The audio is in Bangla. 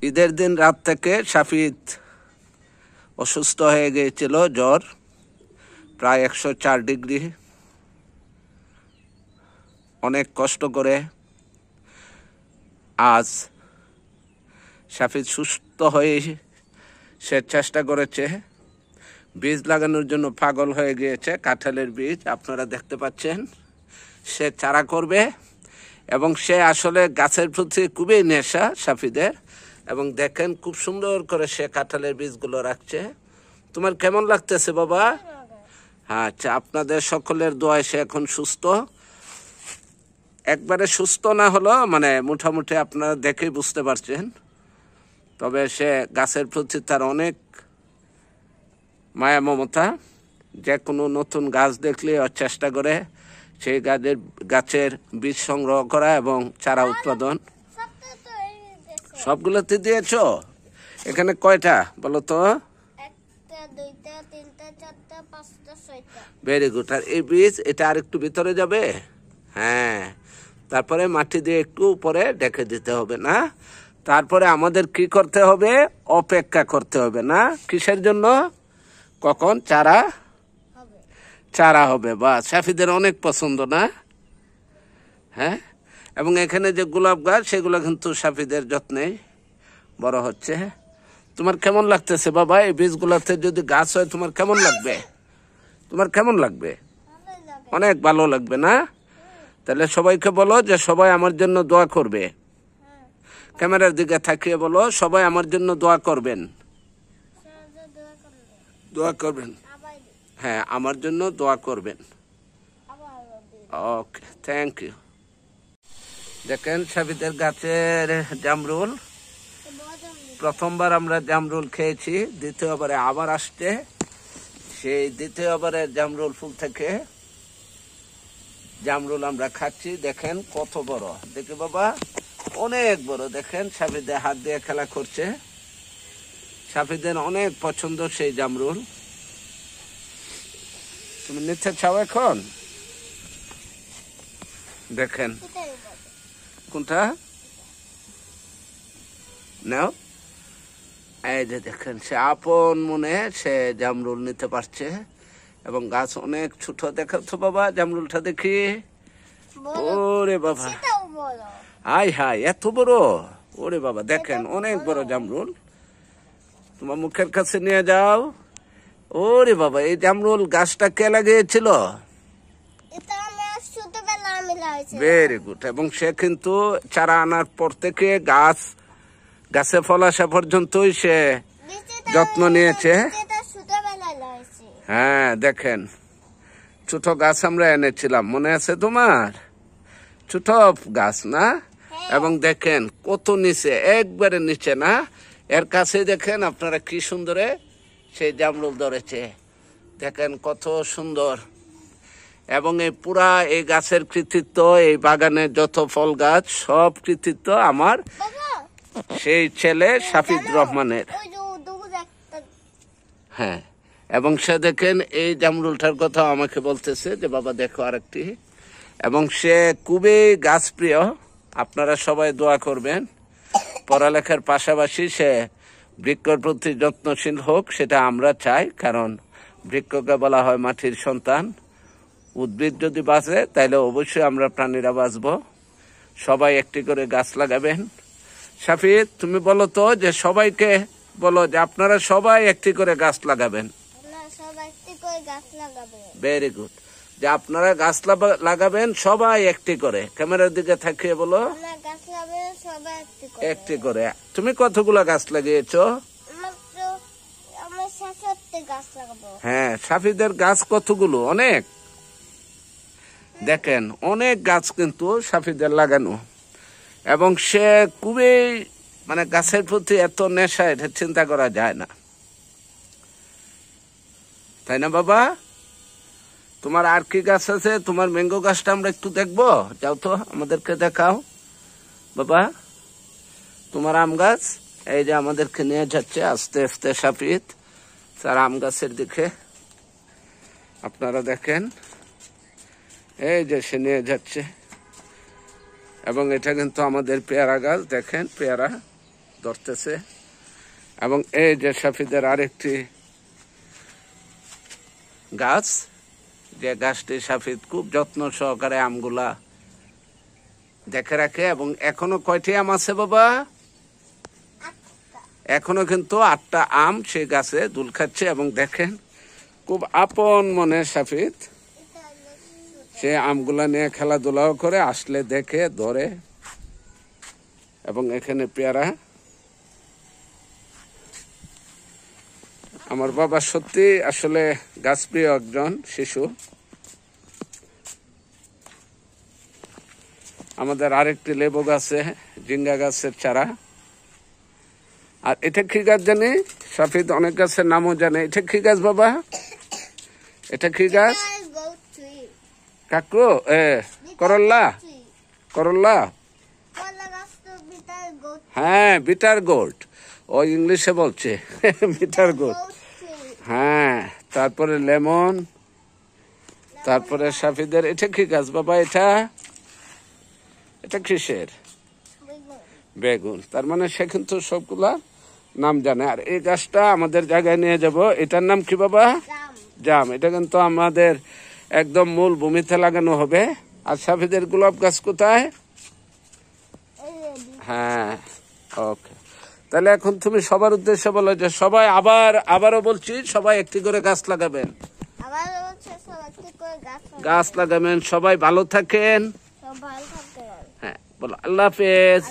ঈদের দিন রাত থেকে শাফিদ অসুস্থ হয়ে গিয়েছিল, জ্বর প্রায় 104 ডিগ্রি। অনেক কষ্ট করে আজ শাফিদ সুস্থ হয়ে সে চেষ্টা করেছে। বীজ লাগানোর জন্য পাগল হয়ে গিয়েছে, কাঁঠালের বীজ আপনারা দেখতে পাচ্ছেন। সে চারা করবে এবং সে আসলে গাছের প্রতি খুবই নেশা শাফিদের। এবং দেখেন খুব সুন্দর করে সে কাঁঠালের বীজগুলো রাখছে। তোমার কেমন লাগতেছে বাবা? হ্যাঁ, আচ্ছা, আপনাদের সকলের দোয়ায় সে এখন সুস্থ। একবারে সুস্থ না হলো, মানে মোটামুটি আপনারা দেখেই বুঝতে পারছেন। তবে সে গাছের প্রতি তার অনেক মায়া মমতা। যে কোনো নতুন গাছ দেখলে চেষ্টা করে সেই গাছের বীজ সংগ্রহ করা এবং চারা উৎপাদন। সবগুলোতে দিয়েছ? এখানে কয়টা বলো তো? Very good. আর এই বীজ এটা আর একটু ভিতরে যাবে। হ্যাঁ, তারপরে মাটি দিয়ে একটু উপরে ঢেকে দিতে হবে না? তারপরে আমাদের কি করতে হবে? অপেক্ষা করতে হবে না? কিসের জন্য? কখন চারা হবে। বা শাফিদের অনেক পছন্দ না? হ্যাঁ, এবং এখানে যে গোলাপ গাছ সেগুলো কিন্তু শাফিদের যত্নে বড় হচ্ছে। তোমার কেমন লাগতেছে বাবা? এই বীজগুলোতে যদি গাছ হয় তোমার কেমন লাগবে? তোমার কেমন লাগবে? অনেক ভালো লাগবে না? তাহলে সবাইকে বলো যে সবাই আমার জন্য দোয়া করবে। ক্যামেরার দিকে তাকিয়ে বলো, সবাই আমার জন্য দোয়া করবেন। দোয়া করবেন। হ্যাঁ, আমার জন্য দোয়া করবেন। ওকে, থ্যাংক ইউ। দেখেন শাফিদের গাছের জামরুল। প্রথমবার আমরা জামরুল খেয়েছি, দ্বিতীয়বারে আবার আসছে। সেই দ্বিতীয়বারের জামরুল ফুল থেকে জামরুল আমরা খাচ্ছি। দেখেন কত বড়, দেখে বাবা, অনেক বড়। দেখেন শাফিদের হাত দিয়ে খেলা করছে। শাফিদের অনেক পছন্দ সেই জামরুল। তুমি নিতে চাও এখন? দেখেন কোনটা নাও। এই যে দেখেন সে আপন মনে সে জামরুল নিতে পারছে এবং গাছ অনেক ছোট। দেখো তো বাবা জামরুলটা দেখি। ওরে বাবা, হাই হাই, এত বড়! ওরে বাবা, দেখেন অনেক বড় জামরুল। তোমার মুখের কাছে নিয়ে যাও। ওরে বাবা, এই জামরুল গাছটা কে লাগিয়েছিল? Very good. এবং সে কিন্তু চারা আনার পর থেকে গাছে ফল আসা পর্যন্তই সে যত্ন নিয়েছে। হ্যাঁ, দেখেন ছোট গাছ আমরা এনেছিলাম, মনে আছে তোমার? ছোট গাছ না? এবং দেখেন কত নিচে, একবারে নিচে না? এর কাছে দেখেন আপনারা কি সুন্দরে সেই জামরুল ধরেছে। দেখেন কত সুন্দর। এবং এই পুরা এই গাছের কৃতিত্ব, এই বাগানের যত ফল গাছ সব কৃতিত্ব আমার সেই ছেলে শাফিদ রহমানের। হ্যাঁ, এবং সে দেখেন এই জামরুলটার কথা আমাকে বলতেছে যে বাবা দেখো আরেকটি। এবং সে খুবই গাছ প্রিয়। আপনারা সবাই দোয়া করবেন পড়ালেখার পাশাপাশি সে বৃক্ষর প্রতি যত্নশীল হোক, সেটা আমরা চাই। কারণ বৃক্ষকে বলা হয় মাটির সন্তান। উদ্ভিদ যদি বাঁচে তাহলে অবশ্যই আমরা প্রাণীরা বাঁচব। সবাই একটি করে গাছ লাগাবেন। শাফিদ, তুমি বলো তো যে সবাইকে বলো যে আপনারা সবাই একটি করে গাছ লাগাবেন। Very good. যে আপনারা গাছ লাগাবেন সবাই একটি করে। ক্যামেরার দিকে তাকিয়ে বলো, একটি করে। তুমি কতগুলো গাছ লাগিয়েছো? হ্যাঁ, শাফিদের গাছ কতগুলো? অনেক। দেখেন অনেক গাছ কিন্তু শাফিদের লাগানো। এবং সে খুবই মানে গাছের প্রতি এত নেশা, এটা চিন্তা করা যায় না, তাই না বাবা? তোমার আর কি গাছ আছে? তোমার ম্যাঙ্গো গাছটা আমরা একটু দেখবো, যাও তো আমাদেরকে দেখাও বাবা। তোমার আম গাছ এই যে আমাদেরকে নিয়ে যাচ্ছে আস্তে আস্তে শাফিদ তার আম গাছের দিকে। আপনারা দেখেন এই যে সে নিয়ে যাচ্ছে। এবং এটা কিন্তু আমাদের পেয়ারা গাছ। দেখেন পেয়ারা ধরতেছে। এবং এই যে সাফিদের আরেকটি গাছ, যে গাছটি সাফিদ খুব যত্ন সহকারে আমগুলা দেখে রাখে। এবং এখনো কয়টি আম আছে বাবা? এখনো কিন্তু 8টা আম সেই গাছে দুল খাচ্ছে। এবং দেখেন খুব আপন মনে সাফিদ সে আমগুলা নিয়ে খেলাধুলাও করে, আসলে দেখে ধরে। এবং এখানে পেয়ারা। আমার বাবা সত্যি আসলে গাছপ্রিয় একজন শিশু। আমাদের আরেকটি লেবু গাছে জিঙ্গা গাছের চারা। আর এটা কি গাছ জানি সাফিদ? অনেক গাছের নামও জানে। এটা কি গাছ বাবা? এটা কি গাছ? কাকু করল্লা? করল্লা? হ্যাঁ, বিটার গোর্ড। ও ইংলিশে বলছে বিটার গোর্ড। হ্যাঁ, তারপরে লেমন, তারপরে সাফিদের এটা কি গাছ বাবা? এটা এটা কিসের? বেগুন। তার মানে সে কিন্তু সবগুলা নাম জানে। আর এই গাছটা আমাদের জায়গায় নিয়ে যাব, এটার নাম কি বাবা? জাম। এটা কিন্তু আমাদের একদম মূল ভূমিতে লাগানো হবে। আর সাফিদের গোলাপ গাছ কোথায়? হ্যাঁ, ওকে। তাহলে এখন তুমি সবার উদ্দেশ্যে বলো যে সবাই আবারও বলছি, সবাই একটি করে গাছ লাগাবেন। গাছ লাগাবেন। সবাই ভালো থাকেন। হ্যাঁ, বলো আল্লাহ হাফেজ।